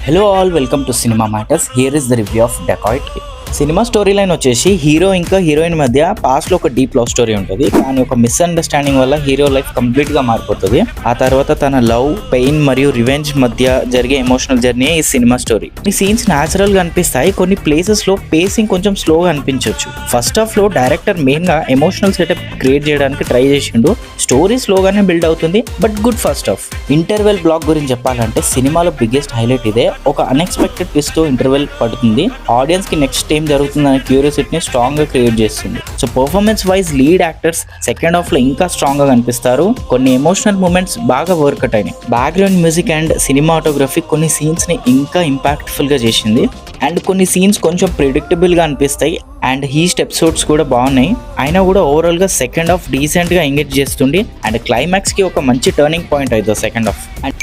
Hello all, welcome to cinema matters. Here is the review of dacoit. Cinema story line వచ్చేసి hero ఇంకా heroine మధ్య పాస్ట్లో ఒక deep love story ఉంటుంది. కానీ ఒక మిస్అండర్స్టాండింగ్ వల్ల హీరో లైఫ్ కంప్లీట్గా మారిపోతుంది. ఆ తర్వాత తన లవ్, పెయిన్ మరియు రివెంజ్ మధ్య జరిగే ఎమోషనల్ జర్నీ ఈ సినిమా స్టోరీ. ఈ సీన్స్ న్యాచురల్గా అనిపిస్తాయి. కొన్ని ప్లేసెస్లో పేసింగ్ కొంచెం స్లోగా అనిపించవచ్చు. ఫస్ట్ హాఫ్లో డైరెక్టర్ మెయిన్గా ఎమోషనల్ సెటప్ క్రియేట్ చేయడానికి ట్రై చేసిండు. స్టోరీ స్లోగానే బిల్డ్ అవుతుంది, but good first half. Interval block గురించి చెప్పాలంటే సినిమాలో బిగ్గెస్ట్ హైలైట్ ఇదే. ఒక అన్ఎక్స్పెక్టెడ్ ట్విస్ట్ తో ఇంటర్వెల్ పడుతుంది. ఆడియన్స్ కి నెక్స్ట్ ఏం జరుగుతుందనే క్యూరియాసిటీని స్ట్రాంగ్ గా క్రియేట్ చేస్తుంది. So performance wise lead actors second half లో ఇంకా స్ట్రాంగ్ గా కనిపిస్తారు. కొన్ని ఎమోషనల్ మూమెంట్స్ బాగా వర్కౌట్ అయినాయి. బ్యాక్గ్రౌండ్ మ్యూజిక్ అండ్ సినిమాటోగ్రఫీ కొన్ని సీన్స్ ని ఇంకా ఇంపాక్ట్ఫుల్ గా చేసింది. అండ్ కొన్ని సీన్స్ కొంచెం ప్రిడిక్టబుల్ గా అనిపిస్తాయి. అండ్ హీస్ట్ ఎపిసోడ్స్ కూడా బాగున్నాయి. అయినా కూడా ఓవరాల్ గా సెకండ్ హాఫ్ డీసెంట్ గా ఎంగేజ్ చేస్తుంది. అండ్ క్లైమాక్స్ కి ఒక మంచి టర్నింగ్ పాయింట్ అవుతుంది సెకండ్ హాఫ్. అండ్